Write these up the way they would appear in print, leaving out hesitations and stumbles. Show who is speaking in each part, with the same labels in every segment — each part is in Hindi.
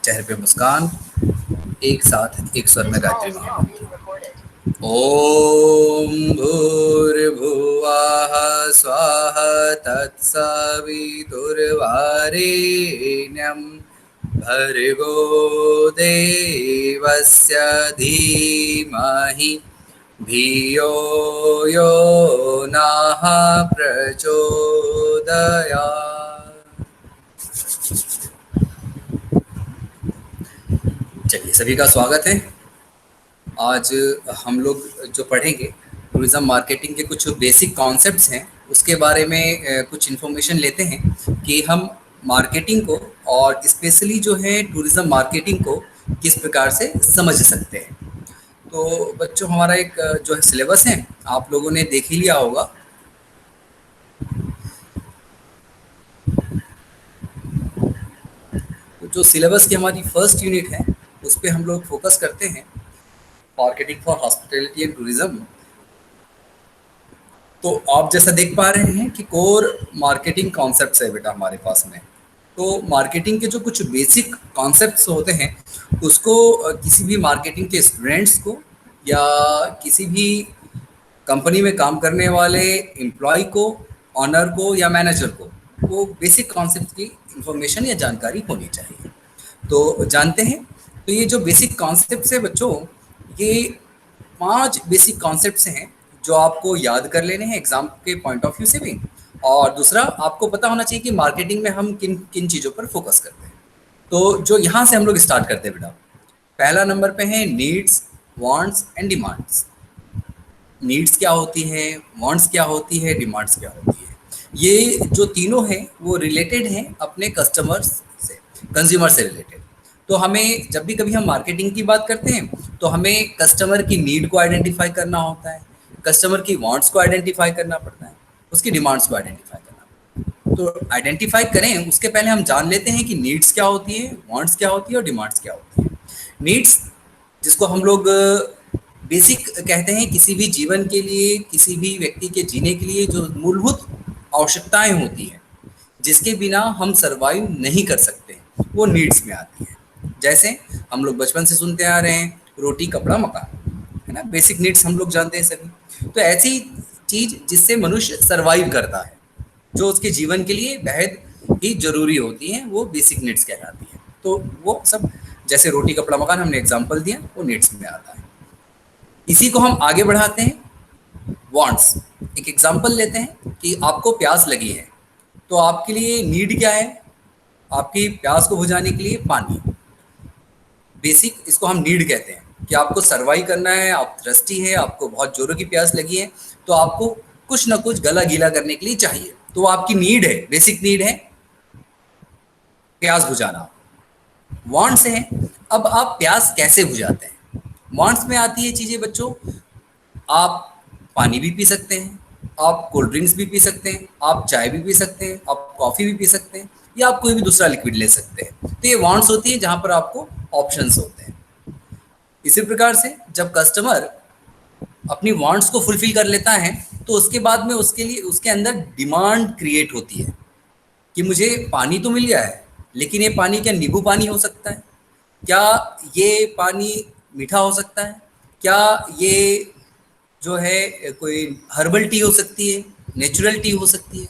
Speaker 1: चेहरे पे मुस्कान, एक साथ एक स्वर में गायत्री महामंत्र। ओम भूर्भुवः स्वः तत्सवितुर्वरेण्यं भर्गो देवस्य धीमहि धियो यो नः प्रचोदयात्। चलिए, सभी का स्वागत है। आज हम लोग जो पढ़ेंगे टूरिज़्म मार्केटिंग के कुछ बेसिक कॉन्सेप्ट्स हैं, उसके बारे में कुछ इन्फॉर्मेशन लेते हैं कि हम मार्केटिंग को और स्पेशली जो है टूरिज़्म मार्केटिंग को किस प्रकार से समझ सकते हैं। तो बच्चों, हमारा एक जो है सिलेबस है, आप लोगों ने देख ही लिया होगा। तो जो सिलेबस की हमारी फर्स्ट यूनिट है, उस पर हम लोग फोकस करते हैं, marketing for hospitality and tourism. तो आप जैसा देख पा रहे हैं कि कोर मार्केटिंग कॉन्सेप्ट्स है बेटा हमारे पास में। तो मार्केटिंग के जो कुछ बेसिक कॉन्सेप्ट्स होते हैं, उसको किसी भी मार्केटिंग के स्टूडेंट्स को या किसी भी कंपनी में काम करने वाले एम्प्लॉय को, ऑनर को या मैनेजर को वो बेसिक कॉन्सेप्ट की इंफॉर्मेशन या जानकारी होनी चाहिए। तो जानते हैं, तो ये जो बेसिक कॉन्सेप्ट्स है बच्चों, ये 5 बेसिक कॉन्सेप्ट्स हैं जो आपको याद कर लेने हैं एग्जाम के पॉइंट ऑफ व्यू से भी। और दूसरा, आपको पता होना चाहिए कि मार्केटिंग में हम किन किन चीज़ों पर फोकस करते हैं। तो जो यहाँ से हम लोग स्टार्ट करते हैं बेटा, पहला नंबर पे है needs, wants and demands. Needs क्या होती है, वांट्स क्या होती है, डिमांड्स क्या होती है। ये जो तीनों हैं वो रिलेटेड हैं अपने कस्टमर्स से, कंज्यूमर से रिलेटेड। तो हमें जब भी कभी हम मार्केटिंग की बात करते हैं तो हमें कस्टमर की नीड को आइडेंटिफाई करना होता है, कस्टमर की वांट्स को आइडेंटिफाई करना पड़ता है, उसकी डिमांड्स को आइडेंटिफाई करना पड़ता है। तो आइडेंटिफाई करें उसके पहले हम जान लेते हैं कि नीड्स क्या होती है, वांट्स क्या होती है और डिमांड्स क्या होती है। नीड्स, जिसको हम लोग बेसिक कहते हैं, किसी भी जीवन के लिए, किसी भी व्यक्ति के जीने के लिए जो मूलभूत आवश्यकताएं होती हैं, जिसके बिना हम सरवाइव नहीं कर सकते, वो नीड्स में आती है। जैसे हम लोग बचपन से सुनते आ रहे हैं, रोटी कपड़ा मकान, है ना, बेसिक नीड्स हम लोग जानते हैं सभी। तो ऐसी चीज जिससे मनुष्य सरवाइव करता है, जो उसके जीवन के लिए बेहद ही जरूरी होती है, वो बेसिक नीड्स कहलाती है। तो वो सब, जैसे रोटी कपड़ा मकान हमने एग्जाम्पल दिया, वो नीड्स में आता है। इसी को हम आगे बढ़ाते हैं, वांट्स। एक एग्जाम्पल लेते हैं कि आपको प्यास लगी है, तो आपके लिए नीड क्या है, आपकी प्यास को बुझाने के लिए पानी। बेसिक इसको हम नीड कहते हैं कि आपको सर्वाइव करना है, आप थ्रस्टी है, आपको बहुत जोरों की प्यास लगी है, तो आपको कुछ ना कुछ गला गीला करने के लिए चाहिए, तो वो आपकी नीड है, बेसिक नीड है प्यास बुझाना। वांट्स है, अब आप प्यास कैसे बुझाते हैं। वांट्स में आती है चीज़ें बच्चों, आप पानी भी पी सकते हैं, आप कोल्ड ड्रिंक्स भी पी सकते हैं, आप चाय भी पी सकते हैं, आप कॉफ़ी भी पी सकते हैं, या आप कोई भी दूसरा लिक्विड ले सकते हैं। तो ये वांट्स होती है जहाँ पर आपको ऑप्शंस होते हैं। इसी प्रकार से जब कस्टमर अपनी वांट्स को फुलफिल कर लेता है, तो उसके बाद में उसके लिए उसके अंदर डिमांड क्रिएट होती है कि मुझे पानी तो मिल गया है, लेकिन ये पानी क्या नींबू पानी हो सकता है, क्या ये पानी मीठा हो सकता है, क्या ये जो है कोई हर्बल टी हो सकती है, नेचुरल टी हो सकती है,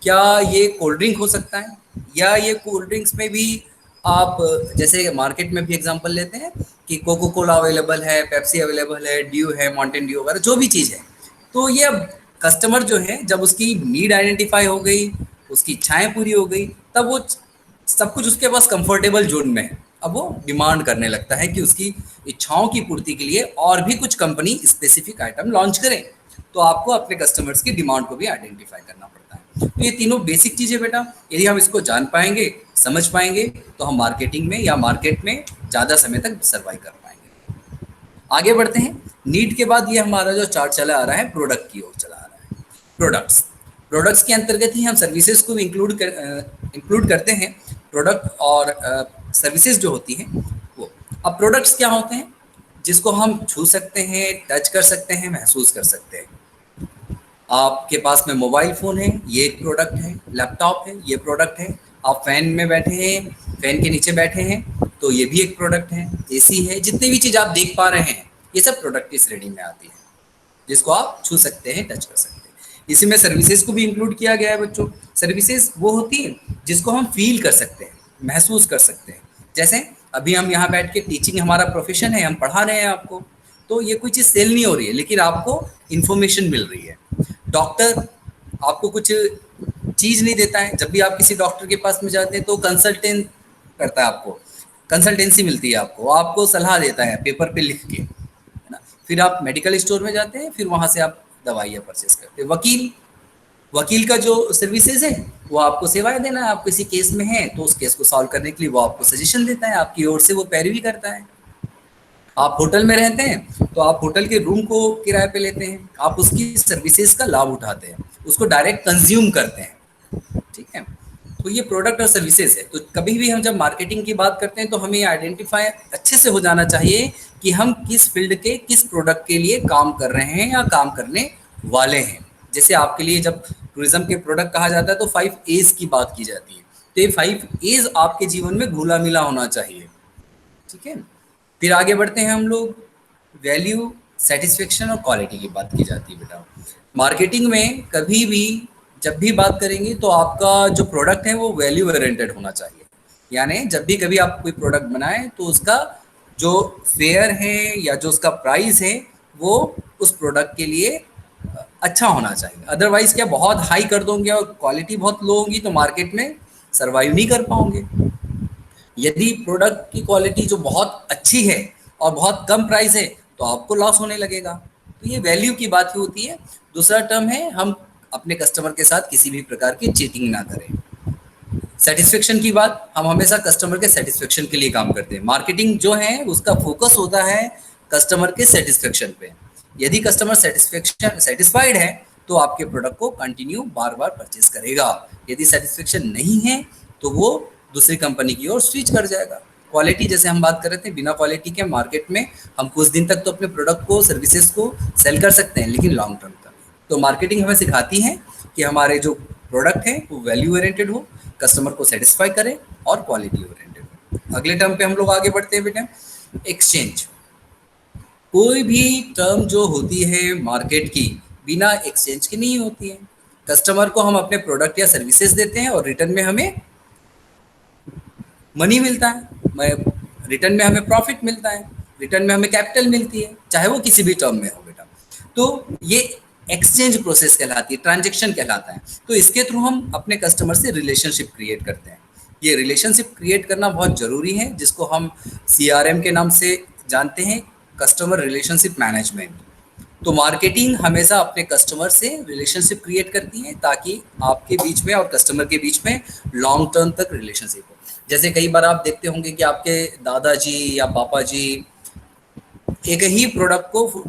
Speaker 1: क्या ये कोल्ड ड्रिंक हो सकता है, या ये कोल्ड ड्रिंक्स में भी आप जैसे मार्केट में भी एग्जांपल लेते हैं कि कोको कोला अवेलेबल है, पेप्सी अवेलेबल है, ड्यू है, माउंटेन ड्यू वगैरह जो भी चीज़ है। तो ये अब कस्टमर जो है, जब उसकी नीड आइडेंटिफाई हो गई, उसकी इच्छाएं पूरी हो गई, तब वो सब कुछ उसके पास कंफर्टेबल जोन में है। अब वो डिमांड करने लगता है कि उसकी इच्छाओं की पूर्ति के लिए और भी कुछ कंपनी स्पेसिफिक आइटम लॉन्च करें। तो आपको अपने कस्टमर्स की डिमांड को भी आइडेंटिफाई करना पड़ता है। तो ये तीनों बेसिक चीज़ें बेटा, यदि हम इसको जान पाएंगे, समझ पाएंगे, तो हम मार्केटिंग में या मार्केट में ज़्यादा समय तक सर्वाइव कर पाएंगे। आगे बढ़ते हैं। नीड के बाद ये हमारा जो चार्ट चला आ रहा है, प्रोडक्ट की ओर चला आ रहा है। प्रोडक्ट्स, प्रोडक्ट्स के अंतर्गत ही हम सर्विसेज को भी इंक्लूड करते हैं। प्रोडक्ट और सर्विसेज जो होती हैं वो। अब प्रोडक्ट्स क्या होते हैं, जिसको हम छू सकते हैं, टच कर सकते हैं, महसूस कर सकते हैं। आपके पास में मोबाइल फ़ोन है, ये एक प्रोडक्ट है। लैपटॉप है, ये प्रोडक्ट है। आप फैन में बैठे हैं, फैन के नीचे बैठे हैं, तो ये भी एक प्रोडक्ट है। एसी है, जितनी भी चीज़ आप देख पा रहे हैं ये सब प्रोडक्ट की श्रेणी में आती है, जिसको आप छू सकते हैं, टच कर सकते हैं। इसी में सर्विसेज को भी इंक्लूड किया गया है बच्चों। सर्विसेज वो होती है जिसको हम फील कर सकते हैं, महसूस कर सकते हैं। जैसे अभी हम यहाँ बैठ के, टीचिंग हमारा प्रोफेशन है, हम पढ़ा रहे हैं आपको, तो ये कोई चीज़ सेल नहीं हो रही है लेकिन आपको इन्फॉर्मेशन मिल रही है। डॉक्टर आपको कुछ चीज़ नहीं देता है, जब भी आप किसी डॉक्टर के पास में जाते हैं तो कंसल्टेंट करता है, आपको कंसल्टेंसी मिलती है, आपको वो आपको सलाह देता है पेपर पे लिख के, है ना। फिर आप मेडिकल स्टोर में जाते हैं, फिर वहाँ से आप दवाइयाँ परचेस करते हैं। वकील, वकील का जो सर्विसेज है वो आपको सेवाएं देना है। आप किसी केस में हैं तो उस केस को सॉल्व करने के लिए वो आपको सजेशन देता है, आपकी ओर से वो पैरवी करता है। आप होटल में रहते हैं तो आप होटल के रूम को किराए पे लेते हैं, आप उसकी सर्विसेज का लाभ उठाते हैं, उसको डायरेक्ट कंज्यूम करते हैं, ठीक है। तो ये प्रोडक्ट और सर्विसेज है। तो कभी भी हम जब मार्केटिंग की बात करते हैं तो हमें आइडेंटिफाई अच्छे से हो जाना चाहिए कि हम किस फील्ड के किस प्रोडक्ट के लिए काम कर रहे हैं या काम करने वाले हैं। जैसे आपके लिए जब टूरिज्म के प्रोडक्ट कहा जाता है तो 5 एज की बात की जाती है, तो ये 5 एज आपके जीवन में घुला मिला होना चाहिए, ठीक है। फिर आगे बढ़ते हैं हम लोग, वैल्यू, सेटिस्फेक्शन और क्वालिटी की बात की जाती है बेटा। मार्केटिंग में कभी भी जब भी बात करेंगे तो आपका जो प्रोडक्ट है वो वैल्यू ओरिएंटेड होना चाहिए। यानी जब भी कभी आप कोई प्रोडक्ट बनाएं तो उसका जो फेयर है या जो उसका प्राइस है वो उस प्रोडक्ट के लिए अच्छा होना चाहिए। अदरवाइज क्या, बहुत हाई कर दोगे और क्वालिटी बहुत लो होगी तो मार्केट में सर्वाइव नहीं कर पाओगे। यदि प्रोडक्ट की क्वालिटी जो बहुत अच्छी है और बहुत कम प्राइस है तो आपको लॉस होने लगेगा। तो ये वैल्यू की बात ही होती है। दूसरा टर्म है, हम अपने कस्टमर के साथ किसी भी प्रकार की चीटिंग ना करें। सेटिस्फेक्शन की बात, हम हमेशा कस्टमर के सेटिस्फेक्शन के लिए काम करते हैं। मार्केटिंग जो है उसका फोकस होता है कस्टमर के सेटिस्फेक्शन पे। यदि कस्टमर सेटिस्फाइड है तो आपके प्रोडक्ट को कंटिन्यू बार बार परचेस करेगा। यदि सेटिस्फेक्शन नहीं है तो वो दूसरी कंपनी की ओर स्विच कर जाएगा। क्वालिटी, जैसे हम बात कर रहे थे, बिना क्वालिटी के मार्केट में हम कुछ दिन तक तो अपने प्रोडक्ट को, सर्विसेज को सेल कर सकते हैं लेकिन लॉन्ग टर्म तक। तो मार्केटिंग हमें सिखाती है कि हमारे जो प्रोडक्ट है वो वैल्यू ओरिएंटेड हो, कस्टमर को सेटिस्फाई करे और क्वालिटी ओरिएंटेड हो। अगले टर्म पे हम लोग आगे बढ़ते हैं बेटा, एक्सचेंज। कोई भी टर्म जो होती है मार्केट की बिना एक्सचेंज के नहीं होती है। कस्टमर को हम अपने प्रोडक्ट या सर्विसेज देते हैं और रिटर्न में हमें मनी मिलता है, रिटर्न में हमें प्रॉफिट मिलता है, रिटर्न में हमें कैपिटल मिलती है, चाहे वो किसी भी टर्म में हो बेटा। तो ये एक्सचेंज प्रोसेस कहलाती है, ट्रांजैक्शन कहलाता है। तो इसके थ्रू हम अपने कस्टमर से रिलेशनशिप क्रिएट करते हैं। ये रिलेशनशिप क्रिएट करना बहुत ज़रूरी है, जिसको हम CRM के नाम से जानते हैं, कस्टमर रिलेशनशिप मैनेजमेंट। तो मार्केटिंग हमेशा अपने कस्टमर से रिलेशनशिप क्रिएट करती है ताकि आपके बीच में और कस्टमर के बीच में लॉन्ग टर्म तक रिलेशनशिप हो। जैसे कई बार आप देखते होंगे कि आपके दादाजी या पापा जी एक ही प्रोडक्ट को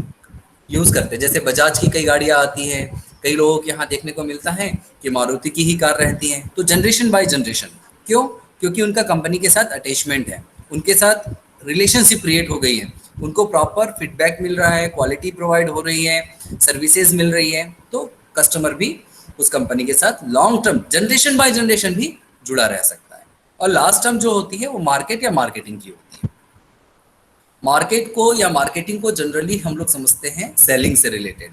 Speaker 1: यूज़ करते हैं। जैसे बजाज की कई गाड़ियाँ आती हैं, कई लोगों के यहाँ देखने को मिलता है कि मारुति की ही कार रहती हैं। तो जनरेशन बाय जनरेशन, क्यों? क्योंकि उनका कंपनी के साथ अटैचमेंट है, उनके साथ रिलेशनशिप क्रिएट हो गई है, उनको प्रॉपर फीडबैक मिल रहा है, क्वालिटी प्रोवाइड हो रही है, सर्विसेज मिल रही है, तो कस्टमर भी उस कंपनी के साथ long term, generation by generation भी जुड़ा रह सकता है। और लास्ट टर्म जो होती है वो मार्केट या मार्केटिंग की होती है। मार्केट को या मार्केटिंग को जनरली हम लोग समझते हैं सेलिंग से रिलेटेड,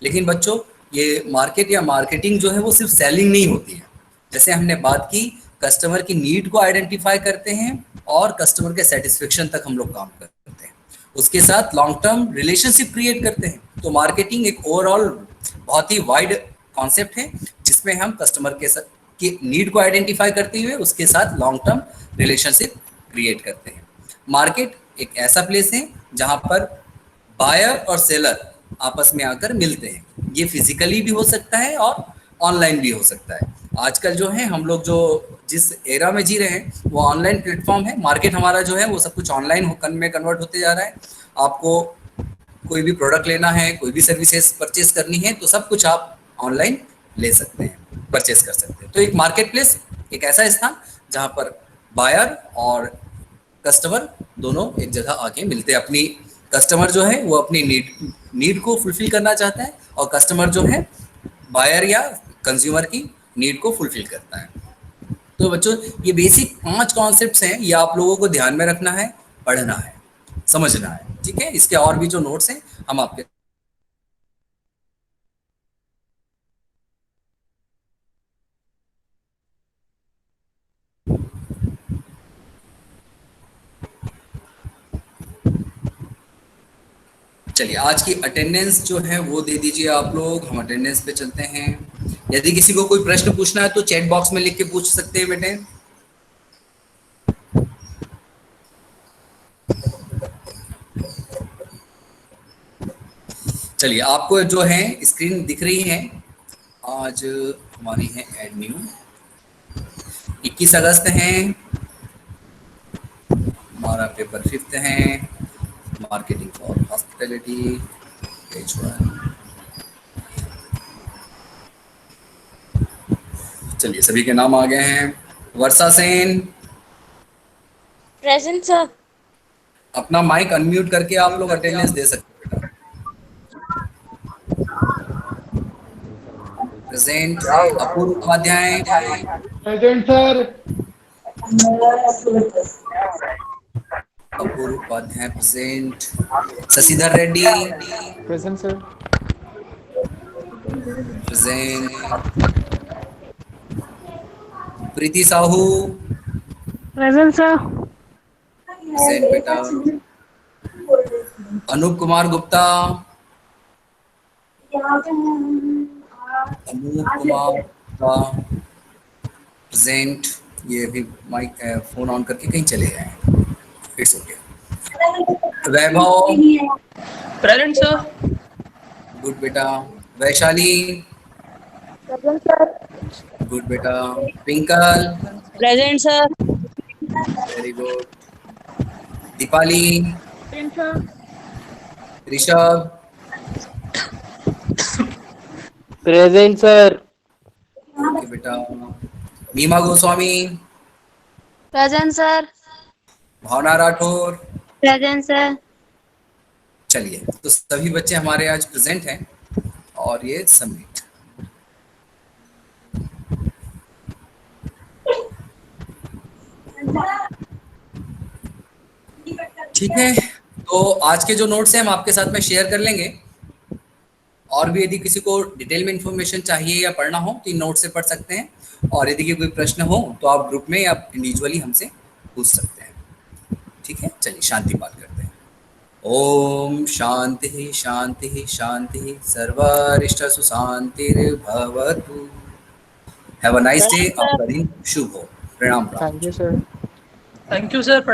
Speaker 1: लेकिन बच्चों ये मार्केट या मार्केटिंग जो है वो सिर्फ सेलिंग नहीं होती है। जैसे हमने बात की, कस्टमर की नीड को आइडेंटिफाई करते हैं और कस्टमर के सेटिस्फेक्शन तक हम लोग काम करते हैं, उसके साथ लॉन्ग टर्म रिलेशनशिप क्रिएट करते हैं। तो मार्केटिंग एक ओवरऑल बहुत ही वाइड कॉन्सेप्ट है जिसमें हम कस्टमर के साथ की नीड को आइडेंटिफाई करते हुए उसके साथ लॉन्ग टर्म रिलेशनशिप क्रिएट करते हैं। मार्केट एक ऐसा प्लेस है जहां पर बायर और सेलर आपस में आकर मिलते हैं। ये फिजिकली भी हो सकता है और ऑनलाइन भी हो सकता है। आजकल जो है हम लोग जो जिस एरा में जी रहे हैं वो ऑनलाइन प्लेटफॉर्म है। मार्केट हमारा जो है वो सब कुछ ऑनलाइन में कन्वर्ट होते जा रहा है। आपको कोई भी प्रोडक्ट लेना है, कोई भी सर्विसेज परचेज करनी है तो सब कुछ आप ऑनलाइन ले सकते हैं, परचेज कर सकते हैं। तो एक मार्केट प्लेस एक ऐसा स्थान जहाँ पर बायर और कस्टमर दोनों एक जगह आके मिलते हैं। अपनी कस्टमर जो है वो अपनी नीड को फुलफिल करना चाहता है और कस्टमर जो है बायर या कंज्यूमर की नीड को फुलफिल करता है। तो बच्चों ये बेसिक 5 कॉन्सेप्ट्स हैं, ये आप लोगों को ध्यान में रखना है, पढ़ना है, समझना है, ठीक है। इसके और भी जो नोट्स हैं हम आपके चलिए आज की अटेंडेंस जो है वो दे दीजिए आप लोग, हम अटेंडेंस पे चलते हैं। यदि किसी को कोई प्रश्न पूछना है तो चैट बॉक्स में लिख के पूछ सकते हैं बेटे। चलिए आपको जो है स्क्रीन दिख रही है, आज हमारी है एड न्यू, 21 अगस्त है, हमारा पेपर 5th है, मार्केटिंग फॉर हॉस्पिटैलिटी, पेज 1। चलिए सभी के नाम आ गए हैं। Varsha Sen,
Speaker 2: present sir.
Speaker 1: अपना माइक अनम्यूट करके आप लोग अटेंडेंस दे सकते हैं बेटा। Present. Apoorv Upadhyay,
Speaker 3: present sir.
Speaker 1: Apoorv Upadhyay present. Shashidhar Reddy
Speaker 3: present sir.
Speaker 1: Present. Preeti Sahu
Speaker 2: present sir.
Speaker 1: Present बेटा। अनूप कुमार गुप्ता, अनूप कुमार गुप्ता प्रेजेंट। ये अभी माइक फोन ऑन करके कहीं चले गए हैं, it's okay. Vaibhav,
Speaker 4: present sir.
Speaker 1: Good बेटा। Vaishali,
Speaker 2: present sir.
Speaker 1: गुड बेटा। Twinkle,
Speaker 2: present sir.
Speaker 1: Very good. Deepali,
Speaker 2: present sir.
Speaker 1: Rishabh,
Speaker 3: present sir.
Speaker 1: Okay बेटा। Neema Goswami,
Speaker 2: present sir.
Speaker 1: Bhavna Rathore.
Speaker 2: Present sir.
Speaker 1: चलिए तो सभी बच्चे हमारे आज प्रेजेंट हैं और ये सबमिट। ठीक है, तो आज के जो नोट्स हैं हम आपके साथ में शेयर कर लेंगे, और भी यदि किसी को डिटेल में इंफॉर्मेशन चाहिए या पढ़ना हो तो इन नोट से पढ़ सकते हैं, और यदि कोई प्रश्न हो तो आप ग्रुप में या इंडिविजुअली हमसे पूछ सकते हैं। ठीक है, चलिए शांति पाठ करते हैं। ओम शांति शांति शांति, सर्वरिष्टसु शांतिर्भवतु। हैव अ नाइस डे, आपका दिन शुभ हो। प्रणाम
Speaker 3: थैंक यू
Speaker 1: प्रणाम।
Speaker 3: सर।
Speaker 4: Thank you sir.